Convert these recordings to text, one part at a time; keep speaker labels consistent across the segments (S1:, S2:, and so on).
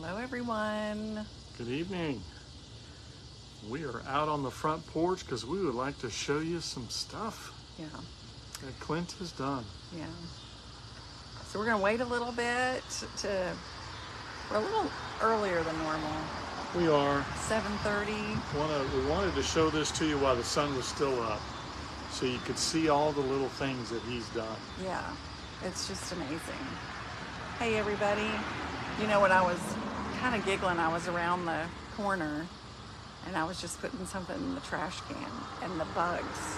S1: Hello everyone.
S2: Good evening. We are out on the front porch because we would like to show you some stuff that Clint has done.
S1: Yeah. So we're going to wait a little bit we're a little earlier than normal.
S2: We are.
S1: 7:30.
S2: We wanted to show this to you while the sun was still up so you could see all the little things that he's done.
S1: Yeah. It's just amazing. Hey everybody. You know what, I was kind of giggling. I was around the corner and I was just putting something in the trash can, and the bugs,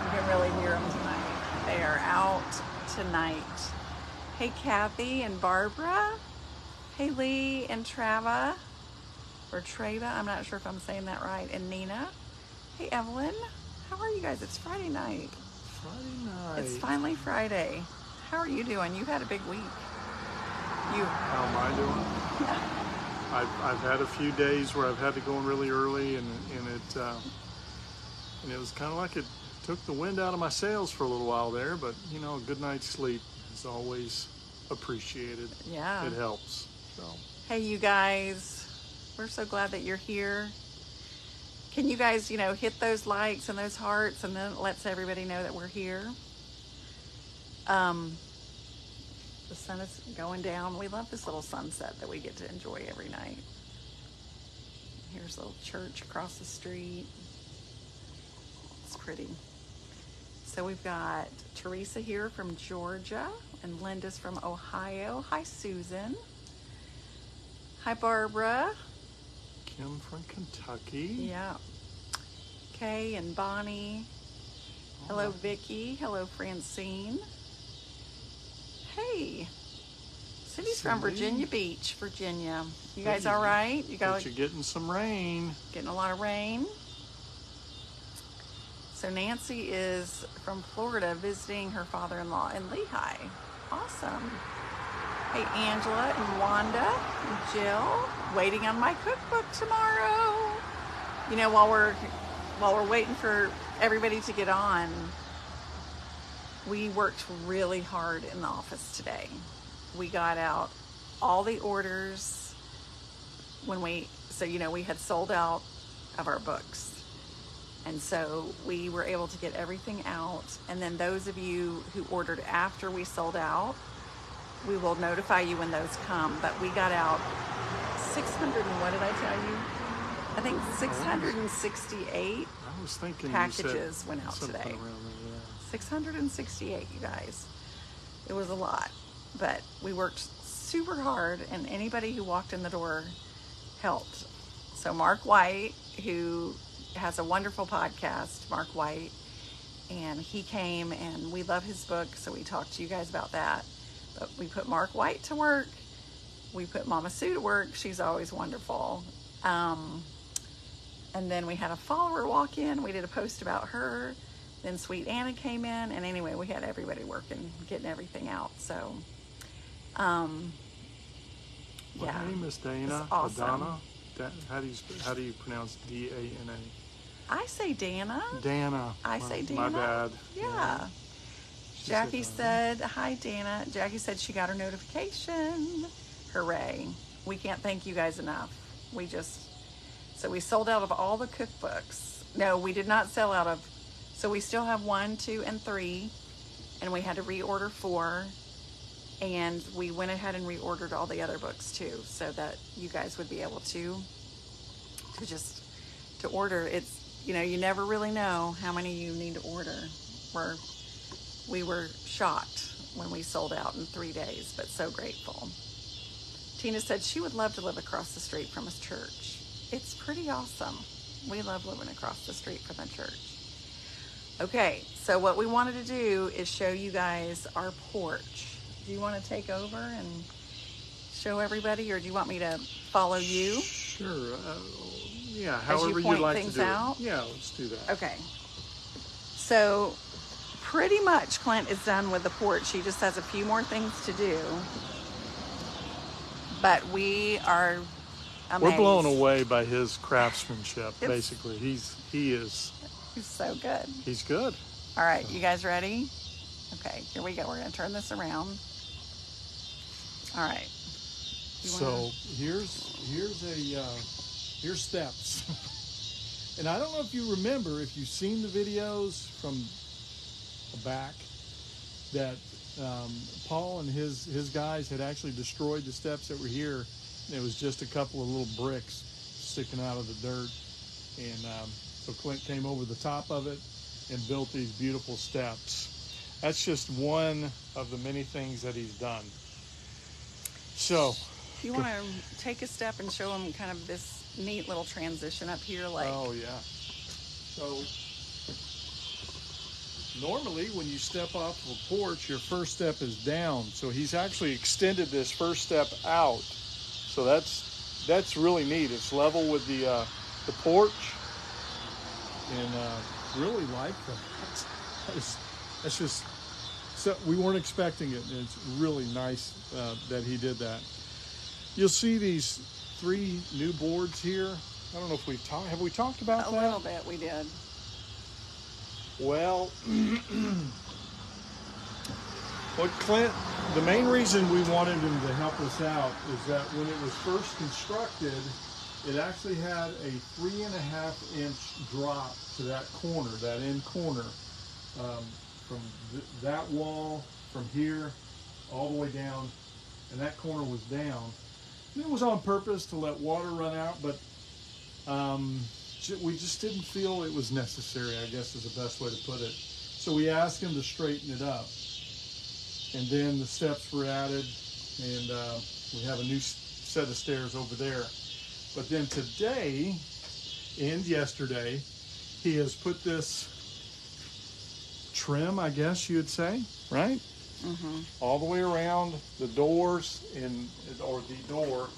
S1: you can really hear them tonight. They are out tonight. Hey Kathy and Barbara. Hey Lee and Trava, or Trava, I'm not sure if I'm saying that right, and Nina. Hey Evelyn, how are you guys? It's Friday night.
S2: Friday night.
S1: It's finally Friday. How are you doing? You've had a big week.
S2: How am I doing?
S1: Yeah.
S2: I've had a few days where I've had to go in really early, and it was kind of like it took the wind out of my sails for a little while there. But you know, a good night's sleep is always appreciated.
S1: Yeah.
S2: It helps. So.
S1: Hey you guys, we're so glad that you're here. Can you guys, hit those likes and those hearts, and then it lets everybody know that we're here. The sun is going down. We love this little sunset that we get to enjoy every night. Here's a little church across the street. It's pretty. So we've got Teresa here from Georgia, and Linda's from Ohio. Hi, Susan. Hi, Barbara.
S2: Kim from Kentucky.
S1: Yeah. Kay and Bonnie. Hello, Vicki. Hello, Francine. Hey, Cindy's from Virginia Beach, Virginia. You guys all right?
S2: You're getting some rain.
S1: Getting a lot of rain. So Nancy is from Florida visiting her father-in-law in Lehigh. Awesome. Hey, Angela and Wanda and Jill, waiting on my cookbook tomorrow. You know, while we're waiting for everybody to get on, we worked really hard in the office today. We got out all the orders we had sold out of our books. And so we were able to get everything out. And then those of you who ordered after we sold out, we will notify you when those come. But we got out 600, and what did I tell you? I think 668 packages went out today. 668, you guys. It was a lot, but we worked super hard, and anybody who walked in the door helped. So Mark White, who has a wonderful podcast, Mark White, and he came, and we love his book, so we talked to you guys about that. But we put Mark White to work. We put Mama Sue to work. She's always wonderful. And then we had a follower walk in. We did a post about her. Then Sweet Anna came in, and anyway, we had everybody working, getting everything out. So,
S2: Well, hey, Miss Dana.
S1: Awesome.
S2: Adana. How do you pronounce D-A-N-A?
S1: I say Dana.
S2: Dana.
S1: I say Dana.
S2: My bad.
S1: Yeah. Jackie said, hi, Dana. Jackie said she got her notification. Hooray. We can't thank you guys enough. So we sold out of all the cookbooks. No, we did not sell out of. So we still have 1, 2, and 3, and we had to reorder 4, and we went ahead and reordered all the other books too, so that you guys would be able to order. It's, you never really know how many you need to order. We were shocked when we sold out in 3 days, but so grateful. Tina said she would love to live across the street from a church. It's pretty awesome. We love living across the street from the church. Okay, so what we wanted to do is show you guys our porch. Do you want to take over and show everybody, or do you want me to follow you?
S2: Sure. Yeah, however you'd like to do it. Yeah, let's do that.
S1: Okay. So pretty much Clint is done with the porch. He just has a few more things to do. But we are amazed.
S2: We're blown away by his craftsmanship, basically. He is.
S1: He's so good.
S2: He's good.
S1: All right, you guys ready? Okay, here we go. We're going to turn this around. All right.
S2: So here's steps. And I don't know if you remember, if you've seen the videos from the back, that Paul and his guys had actually destroyed the steps that were here. And it was just a couple of little bricks sticking out of the dirt. And so Clint came over the top of it and built these beautiful steps. That's just one of the many things that he's done. So,
S1: if you want to take a step and show them kind of this neat little transition up here, like.
S2: Oh yeah. So normally when you step off of a porch, your first step is down. So he's actually extended this first step out. So that's really neat. It's level with the porch, and really like that. That's just. So we weren't expecting it, and it's really nice that he did that. You'll see these 3 new boards here. I don't know if have we talked about that?
S1: A little bit, we did.
S2: Well, the main reason we wanted him to help us out is that when it was first constructed, it actually had a 3.5-inch drop to that corner, that end corner. From that wall, from here, all the way down, and that corner was down. And it was on purpose to let water run out, but we just didn't feel it was necessary, I guess is the best way to put it. So we asked him to straighten it up. And then the steps were added, and we have a new set of stairs over there. But then today, and yesterday, he has put this trim, I guess you would say, right?
S1: Mm-hmm.
S2: All the way around the doors or the door,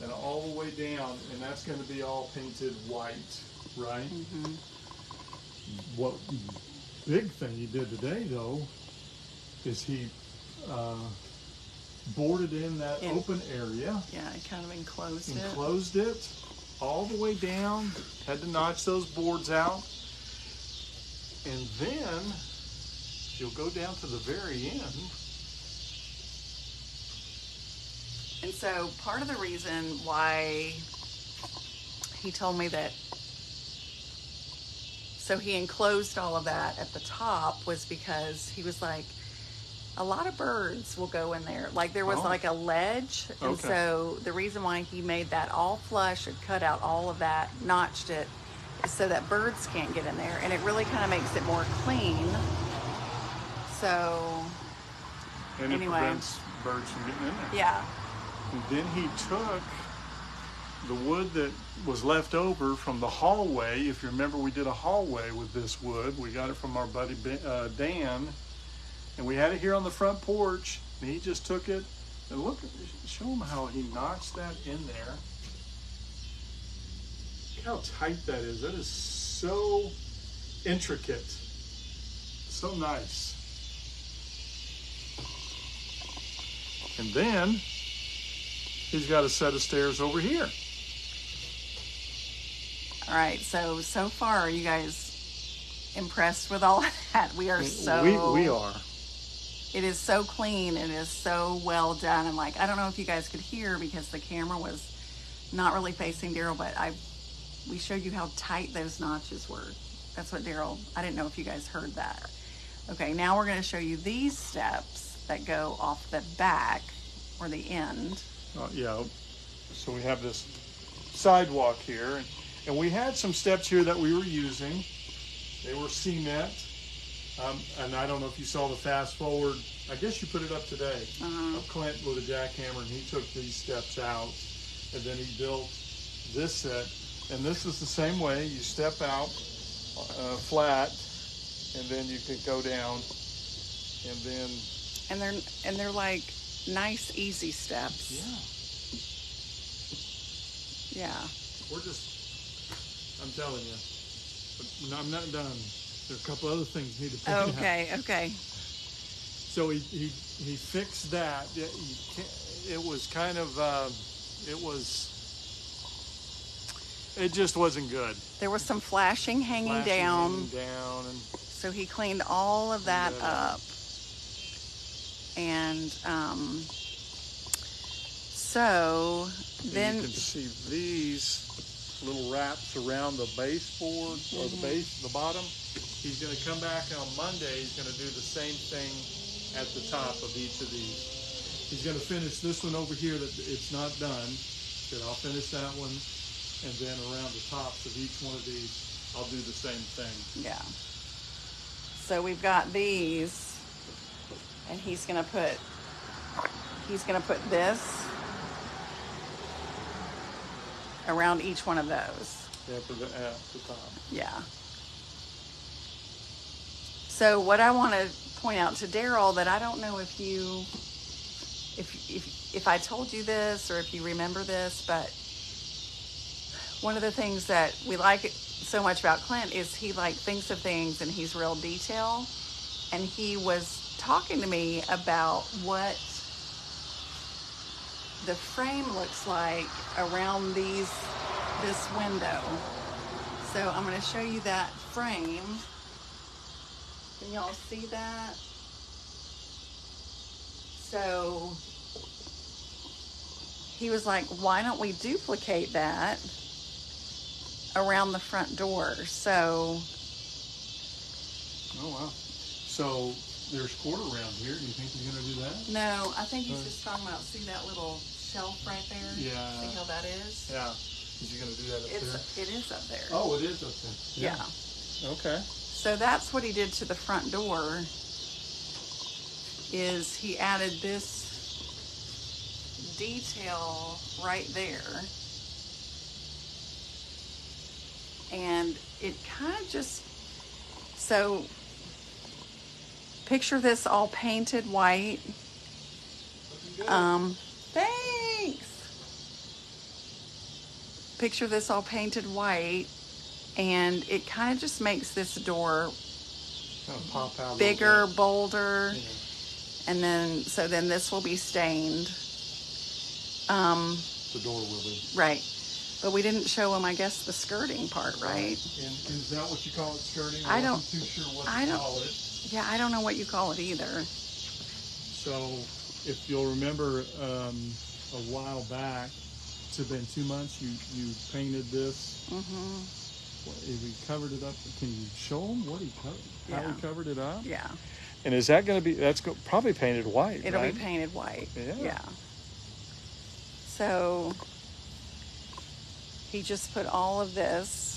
S2: and all the way down, and that's going to be all painted white, right?
S1: Mm-hmm.
S2: What big thing he did today, though, is he boarded in that open area.
S1: Yeah, it kind of enclosed
S2: it all the way down. Had to notch those boards out, and then you'll go down to the very end.
S1: And so part of the reason why he told me that, so he enclosed all of that at the top, was because he was like, a lot of birds will go in there. Like there was like a ledge. And
S2: Okay.
S1: so the reason why he made that all flush and cut out all of that, notched it, is so that birds can't get in there. And it really kind of makes it more clean. So,
S2: And
S1: anyway.
S2: it prevents birds from getting in there.
S1: Yeah.
S2: And then he took the wood that was left over from the hallway. If you remember, we did a hallway with this wood. We got it from our buddy Dan. And we had it here on the front porch. And he just took it. And look, show him how he notched that in there. Look how tight that is. That is so intricate. So nice. And then he's got a set of stairs over here.
S1: All right. So far, are you guys impressed with all of that? We are so.
S2: We are.
S1: It is so clean. It is so well done. And like, I don't know if you guys could hear because the camera was not really facing Daryl, but we showed you how tight those notches were. That's what Daryl, I didn't know if you guys heard that. Okay, now we're going to show you these steps that go off the back or the end.
S2: Yeah, so we have this sidewalk here, and we had some steps here that we were using. They were cement, and I don't know if you saw the fast forward. I guess you put it up today. Of Clint with a jackhammer, and he took these steps out, and then he built this set. And this is the same way. You step out flat, and then you can go down, and then.
S1: And they're like nice, easy steps.
S2: Yeah.
S1: Yeah.
S2: I'm telling you, but I'm not done. There are a couple other things you need to point out.
S1: Okay.
S2: So he fixed that. It was kind of, it just wasn't good.
S1: There was some flashing hanging down.
S2: And
S1: So he cleaned all of that up. And So then
S2: you can see these little wraps around the baseboard or the base, the bottom. He's going to come back on Monday. He's going to do the same thing at the top of each of these. He's going to finish this one over here that it's not done. Good, I'll finish that one, and then around the tops of each one of these, I'll do the same thing.
S1: yeah. So we've got these, and he's gonna put this around each one of those.
S2: Yeah, for the at the top.
S1: Yeah. So what I want to point out to Daryl, that I don't know if you, if I told you this or if you remember this, but one of the things that we like so much about Clint is he like thinks of things and he's real detail. And he was talking to me about what the frame looks like around this window. So I'm going to show you that frame. Can y'all see that? So he was like, why don't we duplicate that around the front door? So,
S2: oh wow. So there's quarter round here. Do you think he's going to do that?
S1: no, I think he's just talking about, see that little shelf right there?
S2: Yeah.
S1: See how that is?
S2: Yeah. Is he going to do that up there?
S1: It is up there.
S2: Oh, it is up there.
S1: Yeah.
S2: Okay.
S1: So that's what he did to the front door, is he added this detail right there. And it kind of just, so picture this all painted white. Thanks. Picture this all painted white, and it kind of just makes this door
S2: Kind of pop out
S1: bigger, bolder,
S2: yeah.
S1: and then this will be stained.
S2: The door will be.
S1: Right. But we didn't show him, I guess, the skirting part, right?
S2: And is that what you call it, skirting?
S1: I don't-
S2: I'm too sure what
S1: I
S2: to
S1: don't-
S2: call it.
S1: Yeah, I don't know what you call it either.
S2: So, if you'll remember, a while back, it's been 2 months. You painted this. We covered it up. Can you show them what he covered? How
S1: Yeah.
S2: he covered it up?
S1: Yeah.
S2: And is that going to be? That's probably painted white.
S1: It'll
S2: right?
S1: be painted white.
S2: Yeah.
S1: So he just put all of this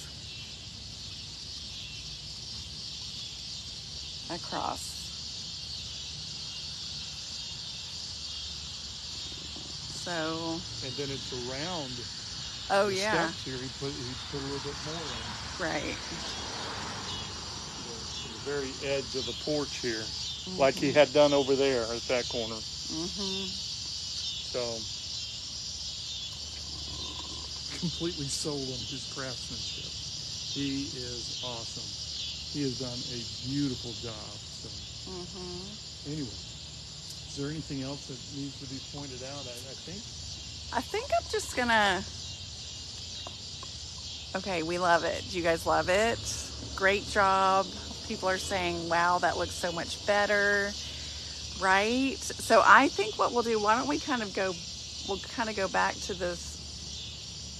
S1: across. So,
S2: And then it's around.
S1: oh
S2: the
S1: yeah,
S2: steps here. He put a little bit more in.
S1: right.
S2: The very edge of the porch here, like he had done over there at that corner. So completely sold on his craftsmanship. He is awesome. He has done a beautiful job. So anyway, is there anything else that needs to be pointed out?
S1: I think I'm just gonna, okay, we love it. Do you guys love it? Great job. People are saying, wow, that looks so much better, right? So I think what we'll do, why don't we we'll kind of go back to this.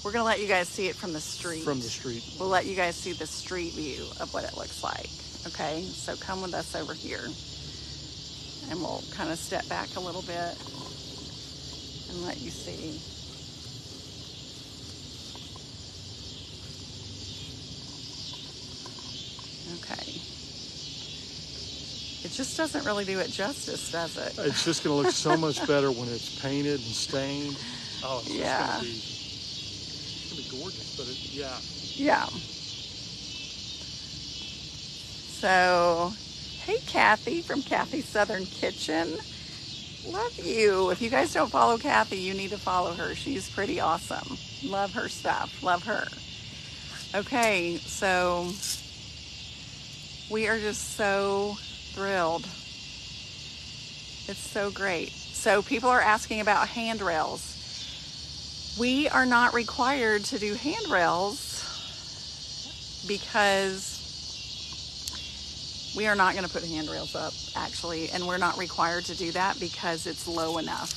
S1: We're gonna let you guys see it from the street.
S2: From the street.
S1: We'll let you guys see the street view of what it looks like. Okay, so come with us over here, and we'll kind of step back a little bit and let you see. Okay. It just doesn't really do it justice, does it?
S2: It's just going to look so much better when it's painted and stained. Oh, it's
S1: Yeah.
S2: just going to be gorgeous. But yeah.
S1: Yeah. So, hey Kathy from Kathy's Southern Kitchen. Love you. If you guys don't follow Kathy, you need to follow her. She's pretty awesome. Love her stuff. Love her. Okay, so we are just so thrilled. It's so great. So people are asking about handrails. We are not required to do handrails because we are not going to put handrails up, actually, and we're not required to do that because it's low enough.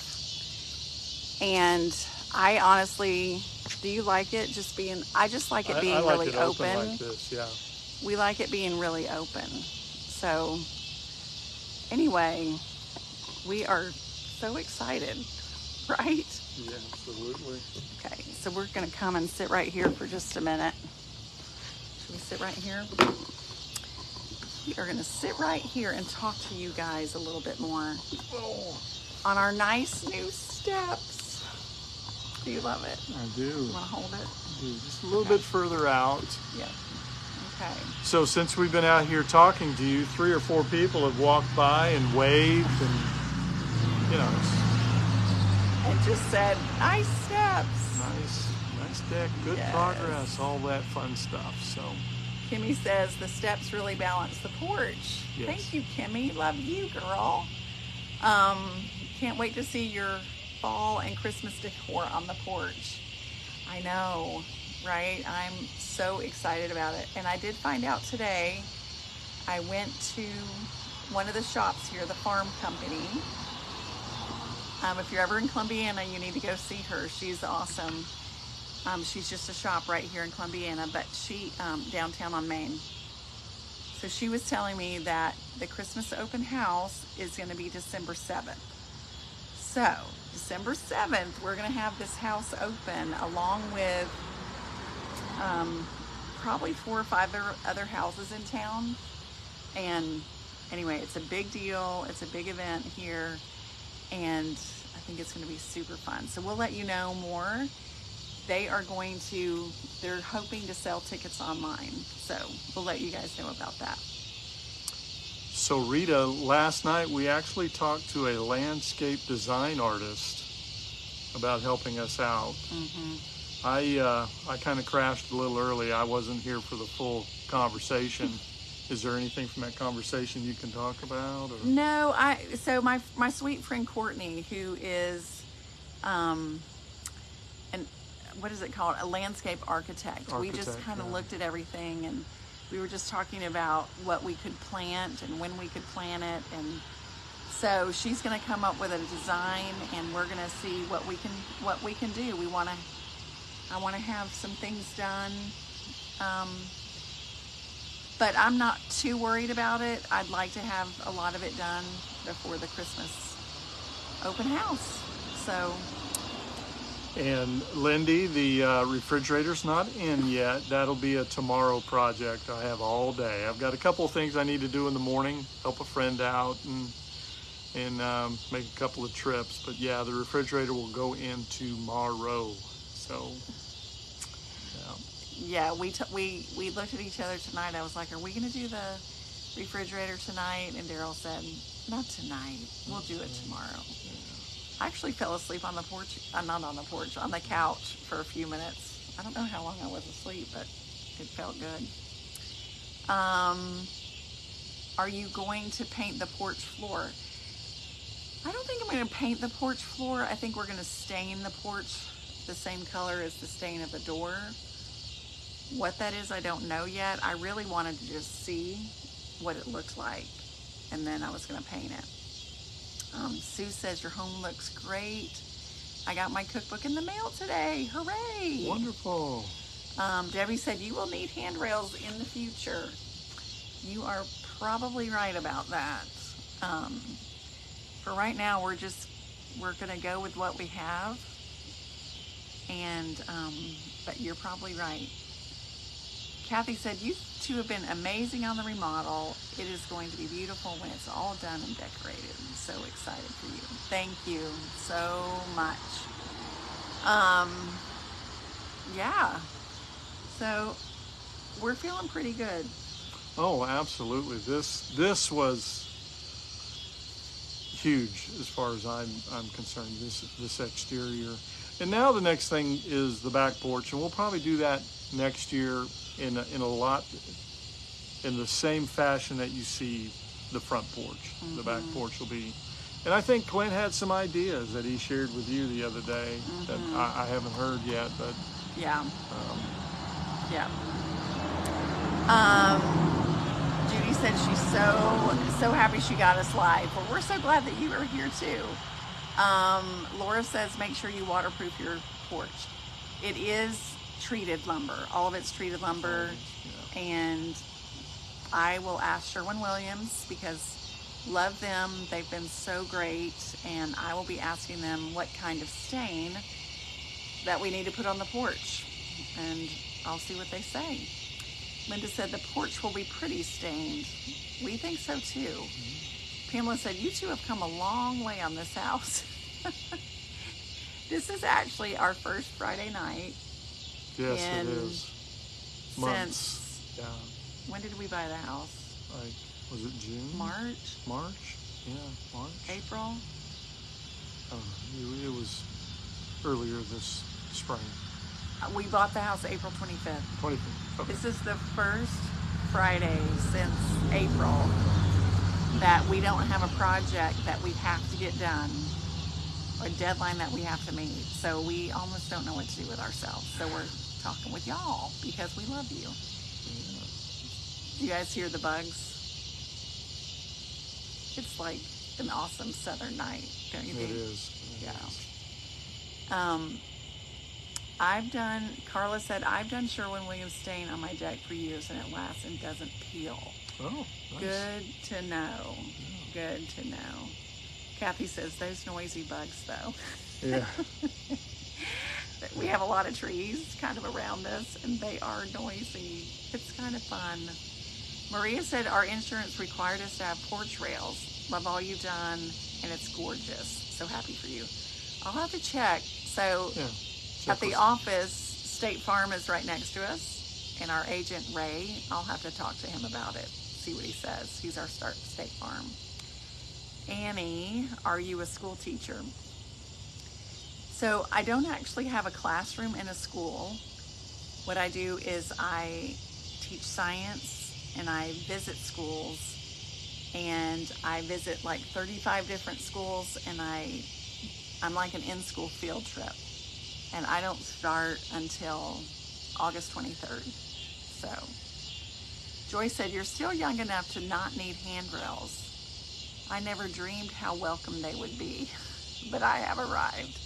S1: And I honestly, do you like it just being, I just like it being
S2: I like
S1: really
S2: it open
S1: open.
S2: like this, yeah.
S1: We like it being really open. So anyway, we are so excited, right?
S2: Yeah, absolutely.
S1: Okay, so we're gonna come and sit right here for just a minute. Should we sit right here? We are gonna sit right here and talk to you guys a little bit more on our nice new steps. Do you love it?
S2: I do.
S1: You wanna hold it?
S2: I do. Just a little bit further out.
S1: Yeah. Okay.
S2: So since we've been out here talking to you, 3 or 4 people have walked by and waved and, you know,
S1: And just said, nice steps.
S2: nice deck, good
S1: Yes.
S2: progress, all that fun stuff. So
S1: Kimmy says the steps really balance the porch.
S2: Yes.
S1: Thank you, Kimmy. Love you, girl. Can't wait to see your fall and Christmas decor on the porch. I know, right? I'm so excited about it. And I did find out today, I went to one of the shops here, the farm company. If you're ever in Columbiana, you need to go see her. She's awesome. She's just a shop right here in Columbiana, but she downtown on Main. So she was telling me that the Christmas open house is going to be December 7th. So December 7th, we're going to have this house open along with probably 4 or 5 other houses in town. And anyway, it's a big deal. It's a big event here. And I think it's going to be super fun. So we'll let you know more. They're hoping to sell tickets online. So we'll let you guys know about that.
S2: So Rita, last night we actually talked to a landscape design artist about helping us out.
S1: Mm-hmm.
S2: I kind of crashed a little early. I wasn't here for the full conversation. Is there anything from that conversation you can talk about? Or?
S1: No, so my sweet friend Courtney, who is what is it called? A landscape architect. We just kind of looked at everything, and we were just talking about what we could plant and when we could plant it. And so she's going to come up with a design, and we're going to see what we can do. I want to have some things done. But I'm not too worried about it. I'd like to have a lot of it done before the Christmas open house. So.
S2: And Lindy, the refrigerator's not in yet. That'll be a tomorrow project. I have all day. I've got a couple of things I need to do in the morning, help a friend out and make a couple of trips. But yeah, the refrigerator will go in tomorrow. So,
S1: yeah, we looked at each other tonight. I was like, are we going to do the refrigerator tonight? And Daryl said, not tonight. We'll do it tomorrow. I actually fell asleep on the porch, not on the porch, on the couch for a few minutes. I don't know how long I was asleep, but it felt good. Are you going to paint the porch floor? I don't think I'm going to paint the porch floor. I think we're going to stain the porch the same color as the stain of the door. What that is, I don't know yet. I really wanted to just see what it looks like, and then I was going to paint it. Sue says your home looks great. I got my cookbook in the mail today. Hooray!
S2: wonderful.
S1: Debbie said you will need handrails in the future. You are probably right about that. For right now, we're going to go with what we have. And but you're probably right. Kathy said, you two have been amazing on the remodel. It is going to be beautiful when it's all done and decorated. I'm so excited for you. Thank you so much. Yeah. So we're feeling pretty good.
S2: Oh, absolutely. This was huge as far as I'm concerned, this exterior. And now the next thing is the back porch, and we'll probably do that next year in the same fashion that you see the front porch. Mm-hmm. The back porch will be, and I think Clint had some ideas that he shared with you the other day. Mm-hmm. That I haven't heard yet, but
S1: yeah. Judy said she's so happy she got us live. Well, we're so glad that you are here too. Laura says make sure you waterproof your porch. It is treated lumber. All of it's treated lumber.
S2: Yeah.
S1: And I will ask Sherwin-Williams because love them. They've been so great. And I will be asking them what kind of stain that we need to put on the porch. And I'll see what they say. Linda said the porch will be pretty stained. We think so too. Pamela said, you two have come a long way on this house. This is actually our first Friday night.
S2: Yes, it is. Months. Yeah.
S1: When did we buy the house?
S2: Like, was it June?
S1: March?
S2: March? Yeah, March.
S1: April?
S2: It was earlier this spring.
S1: We bought the house April 25th.
S2: 25th. Okay.
S1: This is the first Friday since April that we don't have a project that we have to get done or a deadline that we have to meet. So we almost don't know what to do with ourselves. So we're talking with y'all because we love you.
S2: Yeah.
S1: You guys hear the bugs? It's like an awesome southern night, don't you think?
S2: It is.
S1: Yeah. Carla said, I've done Sherwin-Williams stain on my deck for years and it lasts and doesn't peel.
S2: Oh, nice.
S1: Good to know.
S2: Yeah.
S1: Good to know. Kathy says, those noisy bugs though.
S2: Yeah.
S1: We have a lot of trees kind of around us and they are noisy. It's kind of fun. Maria said, our insurance required us to have porch rails. Love all you've done and it's gorgeous. So happy for you. I'll have to check. So
S2: Yeah.
S1: at the office, State Farm is right next to us, and our agent Ray, I'll have to talk to him about it, see what he says. He's our State Farm. Annie, are you a school teacher? So I don't actually have a classroom in a school. What I do is I teach science and I visit schools, and I visit like 35 different schools, and I'm like an in-school field trip. And I don't start until August 23rd. So, Joyce said, you're still young enough to not need handrails. I never dreamed how welcome they would be, but I have arrived.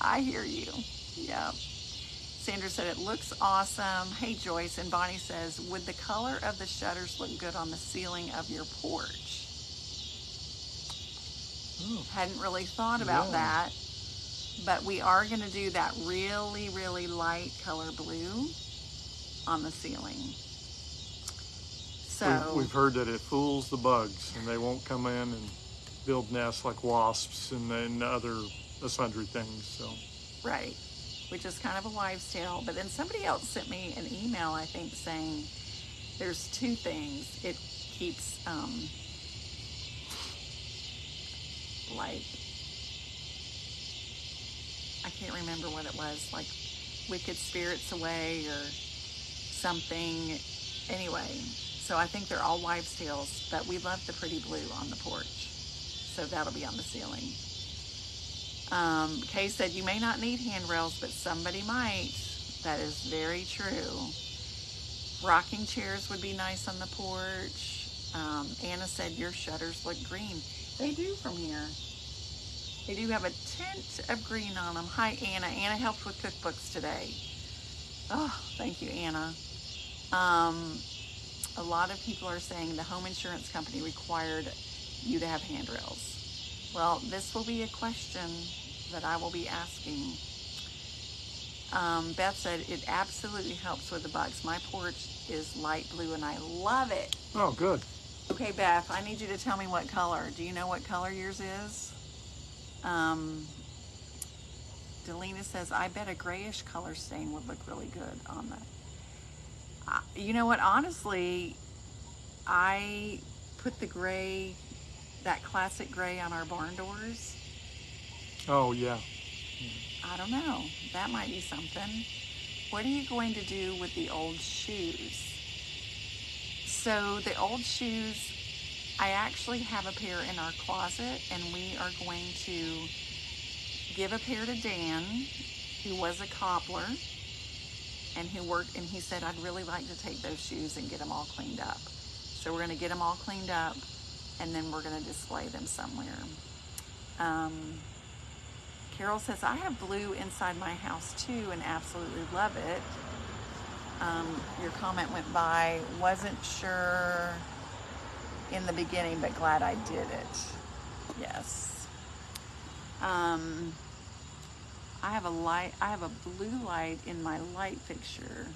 S1: I hear you. Yeah. Sandra said, it looks awesome. Hey, Joyce. And Bonnie says, would the color of the shutters look good on the ceiling of your porch?
S2: Oh.
S1: Hadn't really thought about that. But we are going to do that really, really light color blue on the ceiling. So
S2: we've heard that it fools the bugs and they won't come in and build nests like wasps and other sundry things. So
S1: right, which is kind of a wives' tale. But then somebody else sent me an email, I think, saying there's two things. It keeps like, I can't remember what it was, like wicked spirits away or something. Anyway, so I think they're all wives' tales, but we love the pretty blue on the porch. So that'll be on the ceiling. Kay said, you may not need handrails, but somebody might. That is very true. Rocking chairs would be nice on the porch. Anna said, your shutters look green. They do from here. They do have a tint of green on them. Hi, Anna. Anna helped with cookbooks today. Oh, thank you, Anna. A lot of people are saying the home insurance company required you to have handrails. Well, this will be a question that I will be asking. Beth said, it absolutely helps with the bugs. My porch is light blue and I love it.
S2: Oh, good.
S1: Okay, Beth, I need you to tell me what color. Do you know what color yours is? Delina says, I bet a grayish color stain would look really good on that. You know what, honestly, I put the gray, that classic gray on our barn doors.
S2: Oh, yeah.
S1: I don't know, that might be something. What are you going to do with the old shoes? So the old shoes, I actually have a pair in our closet, and we are going to give a pair to Dan, who was a cobbler, and who worked, and he said, I'd really like to take those shoes and get them all cleaned up. So we're going to get them all cleaned up, and then we're going to display them somewhere. Carol says, I have blue inside my house too and absolutely love it. Your comment went by, wasn't sure in the beginning, but glad I did it. Yes. I have a blue light in my light fixture,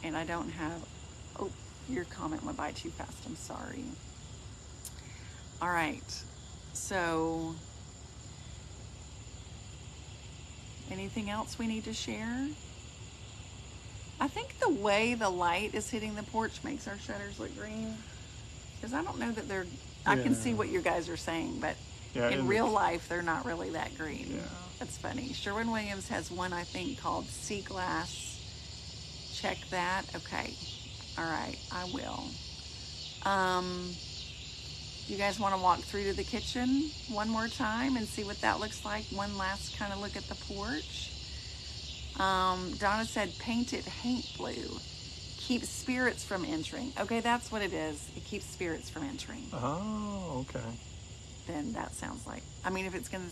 S1: and I don't have, oh, your comment went by too fast, I'm sorry. All right, so anything else we need to share? I think the way the light is hitting the porch makes our shutters look green, because I don't know that they're, I can see what you guys are saying, but in real life, they're not really that green.
S2: Yeah.
S1: That's funny. Sherwin-Williams has one, I think, called Sea Glass. Check that. Okay. All right, I will. You guys want to walk through to the kitchen one more time and see what that looks like? One last kind of look at the porch. Donna said, paint it haint blue. Keeps spirits from entering. Okay, that's what it is. It keeps spirits from entering.
S2: Oh, okay.
S1: Then that sounds like, I mean, if it's going to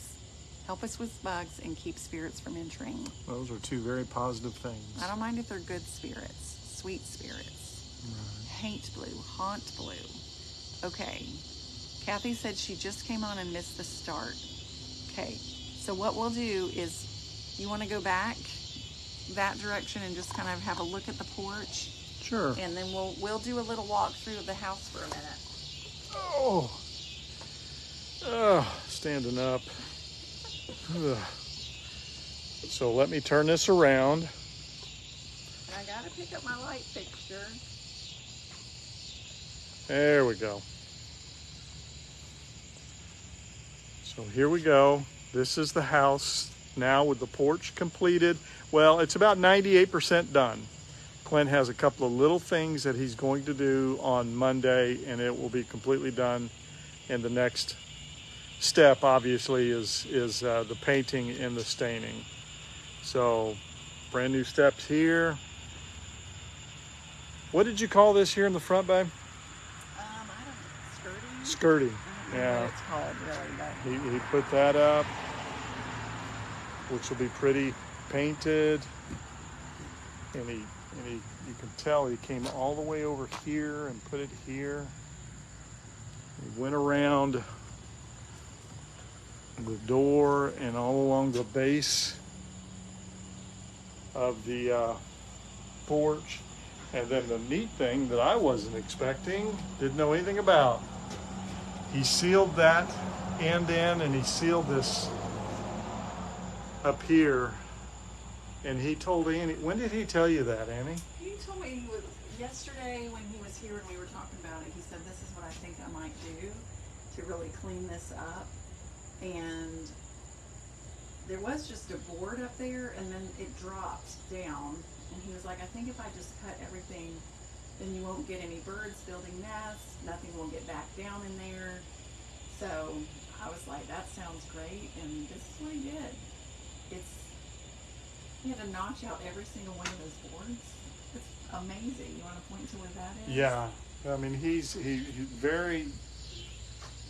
S1: help us with bugs and keep spirits from entering.
S2: Those are two very positive things.
S1: I don't mind if they're good spirits, sweet spirits.
S2: Right.
S1: Haint blue, haunt blue. Okay. Kathy said she just came on and missed the start. Okay. So what we'll do is, you want to go back that direction and just kind of have a look at the porch?
S2: Sure.
S1: And then we'll do a little walk through of the house for a minute.
S2: Standing up. Ugh. So let me turn this around.
S1: And I gotta pick up my light fixture.
S2: There we go. So here we go. This is the house now with the porch completed. Well, it's about 98% done. Clint has a couple of little things that he's going to do on Monday, and it will be completely done. And the next step, obviously, is the painting and the staining. So, brand new steps here. What did you call this here in the front, babe?
S1: I don't know, skirting?
S2: Skirting.
S1: I don't know what it's called, really, but
S2: He put that up, which will be pretty painted. And you can tell he came all the way over here and put it here. He went around the door and all along the base of the porch. And then the neat thing that I wasn't expecting, didn't know anything about, he sealed that end in, and he sealed this up here. And he told Annie, when did he tell you that, Annie?
S1: he told me yesterday when he was here and we were talking about it, he said, this is what I think I might do to really clean this up. And there was just a board up there, and then it dropped down. And he was like, I think if I just cut everything, then you won't get any birds building nests, nothing will get back down in there. So I was like, that sounds great, and this is what he did. He had to notch out every single one of those boards. It's amazing. You want to point to where that is?
S2: Yeah, I mean, he's very,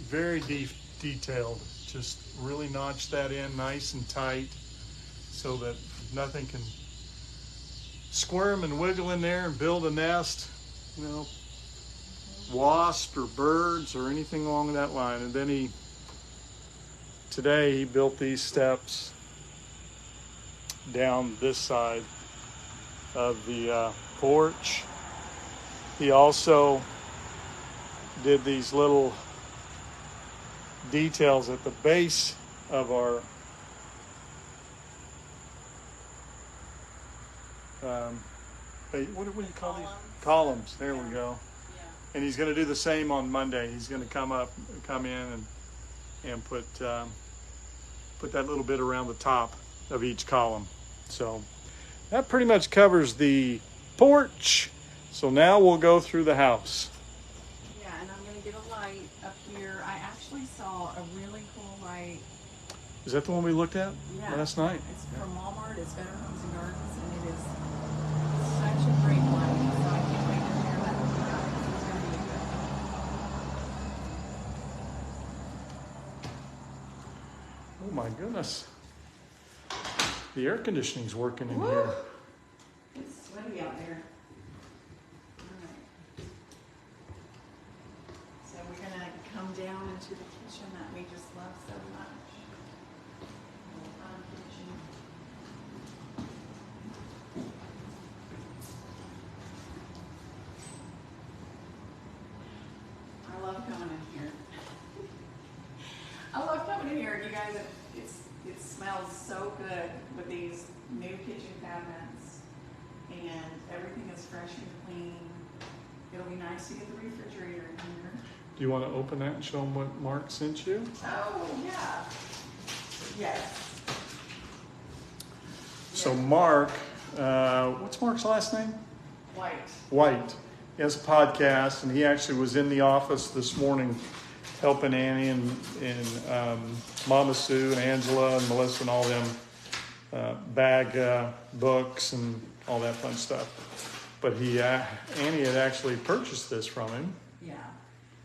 S2: very detailed. Just really notched that in nice and tight so that nothing can squirm and wiggle in there and build a nest, you know, wasp or birds or anything along that line. And then today he built these steps down this side of the porch. He also did these little details at the base of our what do you call these? Columns. There we go.
S1: Yeah.
S2: And he's going to do the same on Monday. He's going to come in and put that little bit around the top of each column. So that pretty much covers the porch. So now we'll go through the house.
S1: Yeah, and I'm going to get a light up here. I actually saw a really cool light.
S2: Is that the one we looked at last night?
S1: It's from Walmart. It's Better Homes and Gardens, and it is such a great light. So I can't wait to share that with you guys. It's going to be good.
S2: my goodness. The air conditioning's working in
S1: Woo.
S2: here.
S1: It's sweaty out there. All right. So we're gonna come down into the kitchen that we just love so much. Fun kitchen. I love coming in here. I love coming in here. You guys, it smells so good with these new kitchen cabinets, and everything is fresh and clean. It'll be nice to get the refrigerator in here.
S2: Do you want to open that and show them what Mark sent you?
S1: Oh, yeah. Yes.
S2: So Mark, what's Mark's last name?
S1: White.
S2: White. He has a podcast, and he actually was in the office this morning helping Annie and Mama Sue and Angela and Melissa and all them bag books and all that fun stuff. But Annie had actually purchased this from him.
S1: Yeah.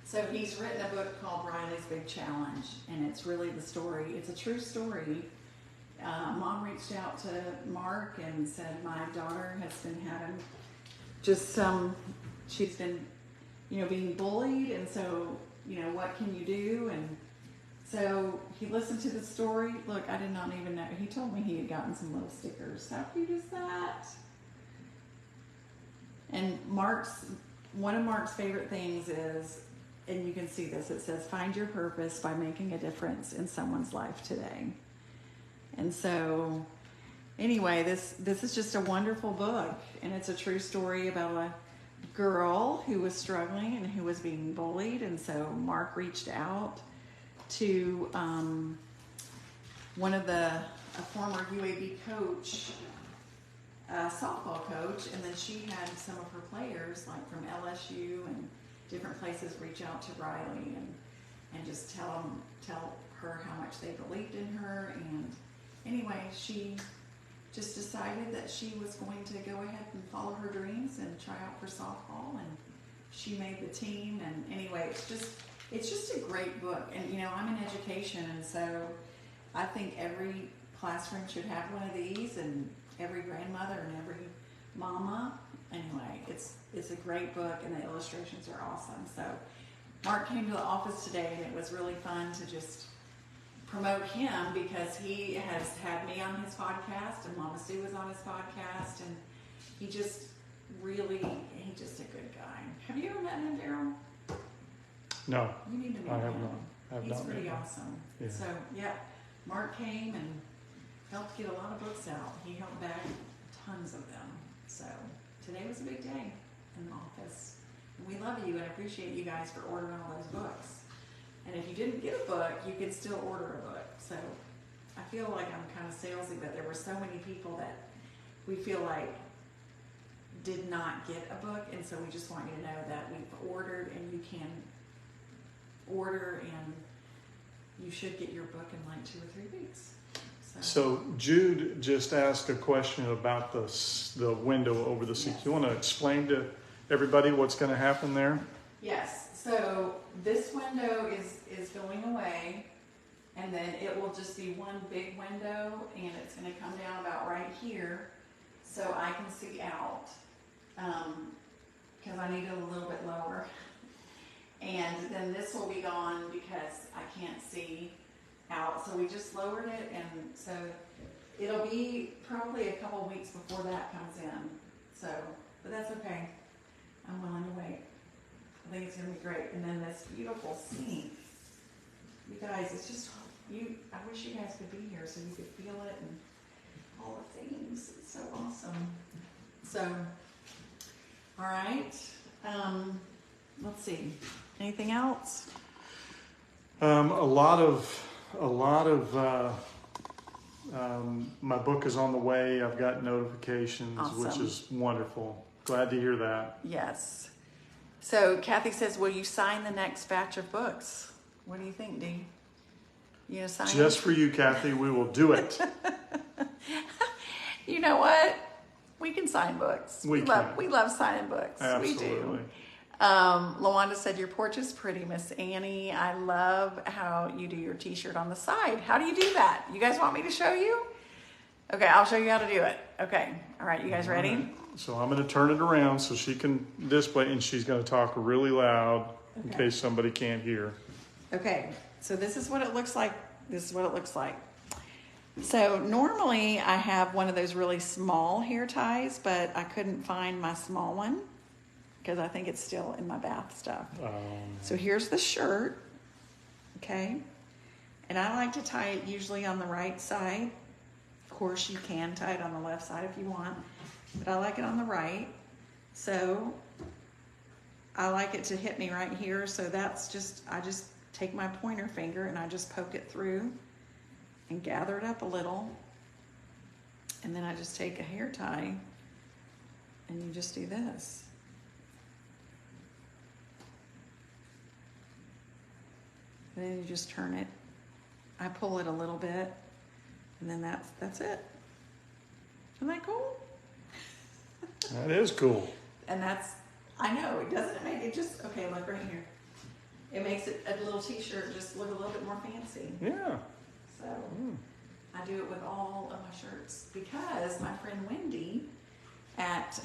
S1: So he's written a book called Riley's Big Challenge, and it's really the story. It's a true story. Mom reached out to Mark and said, my daughter has been having just she's been, being bullied, and so, what can you do? And so he listened to the story. Look, I did not even know. He told me he had gotten some little stickers. How cute is that? And one of Mark's favorite things is, and you can see this, it says, find your purpose by making a difference in someone's life today. And so, anyway, this is just a wonderful book, and it's a true story about a girl who was struggling and who was being bullied. And so Mark reached out to a former UAB coach, softball coach, and then she had some of her players, like from LSU and different places, reach out to Riley and just tell her how much they believed in her. And anyway, she just decided that she was going to go ahead and follow her dreams and try out for softball, and she made the team. And anyway, it's just a great book. And I'm in education, and so I think every classroom should have one of these, and every grandmother and every mama. Anyway, it's a great book, and the illustrations are awesome. So Mark came to the office today, and it was really fun to just promote him, because he has had me on his podcast, and Mama Sue was on his podcast, and he's just a good guy. Have you ever met him, Daryl?
S2: No,
S1: You need to meet
S2: I have
S1: him.
S2: not.
S1: He's pretty awesome.
S2: Yeah.
S1: So, yeah, Mark came and helped get a lot of books out. He helped bag tons of them. So today was a big day in the office. And we love you and appreciate you guys for ordering all those books. And if you didn't get a book, you can still order a book. So I feel like I'm kind of salesy, but there were so many people that we feel like did not get a book. And so we just want you to know that we've ordered, and you can order, and you should get your book in like 2 or 3 weeks.
S2: So Jude just asked a question about the window over the sink.
S1: Yes.
S2: You want to explain to everybody what's going to happen there?
S1: Yes. So this window is going away, and then it will just be one big window, and it's going to come down about right here, so I can see out, because I need it a little bit lower. And then this will be gone because I can't see out. So we just lowered it, and so it'll be probably a couple weeks before that comes in. So, but that's okay. I'm willing to wait. I think it's gonna be great. And then this beautiful sink. You guys, it's just I wish you guys could be here so you could feel it and all the things. It's so awesome. So, all right. Let's see. Anything else?
S2: A lot of my book is on the way. I've got notifications,
S1: Awesome.
S2: which is wonderful. Glad to hear that.
S1: Yes. So Kathy says, will you sign the next batch of books? What do you think, Dee? You gonna sign
S2: Just for you, Kathy, we will do it.
S1: You know what? We can sign books.
S2: We
S1: love signing books.
S2: Absolutely.
S1: We do. Lawanda said, your porch is pretty, Miss Annie. I love how you do your t-shirt on the side. How do you do that? You guys want me to show you? Okay, I'll show you how to do it. Okay, all right, you guys ready?
S2: Right. So I'm going to turn it around so she can display, and she's going to talk really loud in case somebody can't hear.
S1: Okay, so this is what it looks like. This is what it looks like. So normally I have one of those really small hair ties, but I couldn't find my small one because I think it's still in my bath stuff. So here's the shirt, okay? And I like to tie it usually on the right side. Of course, you can tie it on the left side if you want, but I like it on the right. So I like it to hit me right here. So that's just, I just take my pointer finger and I just poke it through and gather it up a little. And then I just take a hair tie and you just do this. And then you just turn it. I pull it a little bit and then that's it. Isn't that cool?
S2: That is cool.
S1: And that's, I know, it doesn't make it just, okay, look right here. It makes it a little t-shirt just look a little bit more fancy.
S2: Yeah.
S1: So I do it with all of my shirts because my friend Wendy at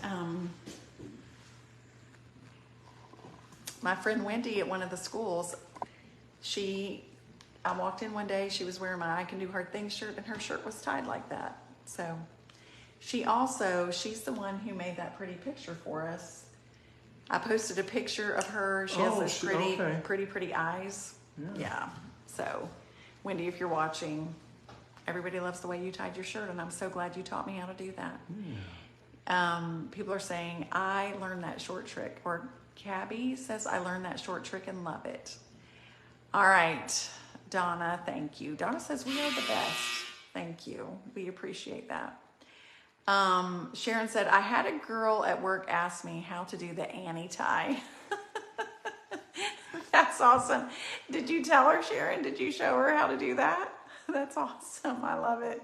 S1: one of the schools, I walked in one day, she was wearing my I Can Do Hard Things shirt and her shirt was tied like that. So she's the one who made that pretty picture for us. I posted a picture of her. She has those pretty eyes. Yeah. So Wendy, if you're watching, everybody loves the way you tied your shirt and I'm so glad you taught me how to do that. People are saying, I learned that short trick, or Cabby says, I learned that short trick and love it. All right, Donna, thank you. Donna says, we are the best. Thank you. We appreciate that. Sharon said, I had a girl at work ask me how to do the Annie tie. That's awesome. Did you tell her, Sharon? Did you show her how to do that? That's awesome. I love it.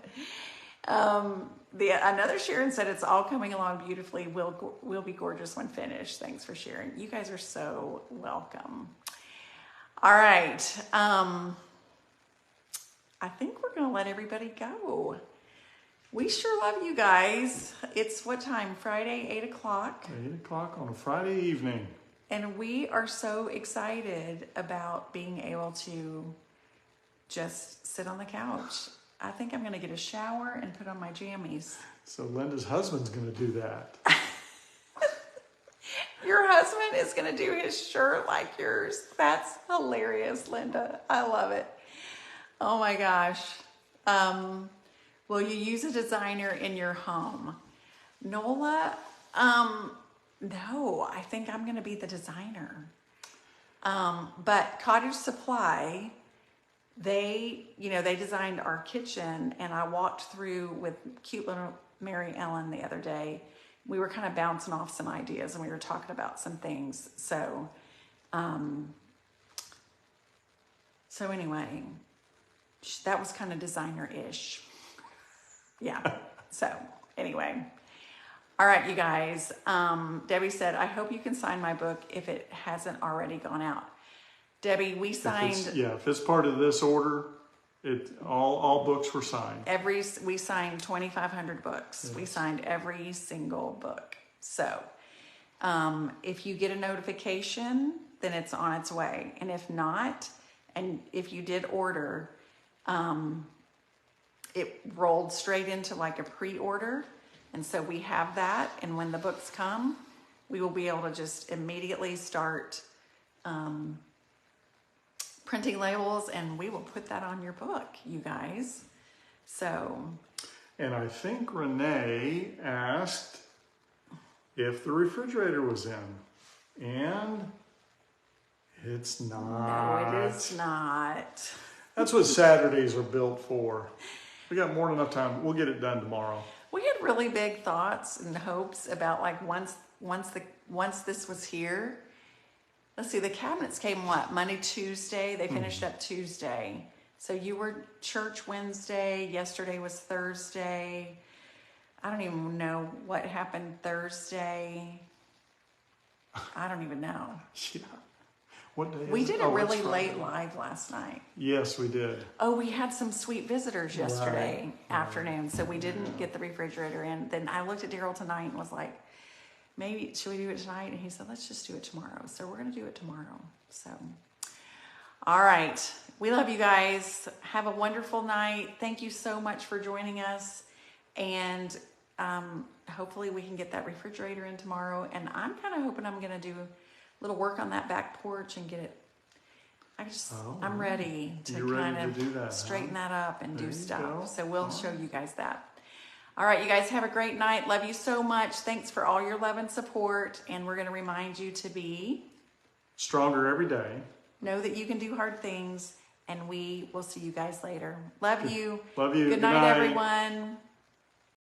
S1: Another Sharon said, it's all coming along beautifully. Will be gorgeous when finished. Thanks for sharing. You guys are so welcome. All right. I think we're going to let everybody go. We sure love you guys. It's what time? Friday, 8 o'clock.
S2: 8 o'clock on a Friday evening.
S1: And we are so excited about being able to just sit on the couch. I think I'm going to get a shower and put on my jammies.
S2: So Linda's husband's going to do that.
S1: Your husband is going to do his shirt like yours. That's hilarious, Linda. I love it. Oh my gosh. Will you use a designer in your home? Nola, no, I think I'm going to be the designer. But Cottage Supply, they designed our kitchen, and I walked through with cute little Mary Ellen the other day. We were kind of bouncing off some ideas and we were talking about some things. So anyway, that was kind of designer-ish. Yeah. So anyway, all right, you guys. Debbie said, I hope you can sign my book if it hasn't already gone out. Debbie, we signed.
S2: If it's part of this order, all books were signed.
S1: We signed 2,500 books. Yes. We signed every single book. So if you get a notification, then it's on its way. And if not, and if you did order, it rolled straight into like a pre-order. And so we have that. And when the books come, we will be able to just immediately start printing labels, and we will put that on your book, you guys. So.
S2: And I think Renee asked if the refrigerator was in, and it's not.
S1: No, it is not.
S2: That's what Saturdays are built for. We got more than enough time. We'll get it done tomorrow.
S1: We had really big thoughts and hopes about like once this was here. Let's see, the cabinets came what? Monday, Tuesday. They finished up Tuesday. So you were church Wednesday. Yesterday was Thursday. I don't even know what happened Thursday. I don't even know.
S2: Yeah. What day
S1: We
S2: is it?
S1: did a
S2: Oh, it's
S1: really
S2: Friday.
S1: late live last night.
S2: Yes, we did.
S1: Oh, we had some sweet visitors yesterday
S2: Right.
S1: afternoon, so we didn't get the refrigerator in. Then I looked at Daryl tonight and was like, maybe, should we do it tonight? And he said, let's just do it tomorrow. So we're going to do it tomorrow. So, all right. We love you guys. Have a wonderful night. Thank you so much for joining us. And hopefully we can get that refrigerator in tomorrow. And I'm kind of hoping I'm going to do a little work on that back porch and get it. I'm ready to kind of straighten that up and do stuff. So we'll show you guys that. All right, you guys have a great night. Love you so much. Thanks for all your love and support. And we're going to remind you to be
S2: stronger every day.
S1: Know that you can do hard things. And we will see you guys later. Love you.
S2: Love you.
S1: Good night, everyone.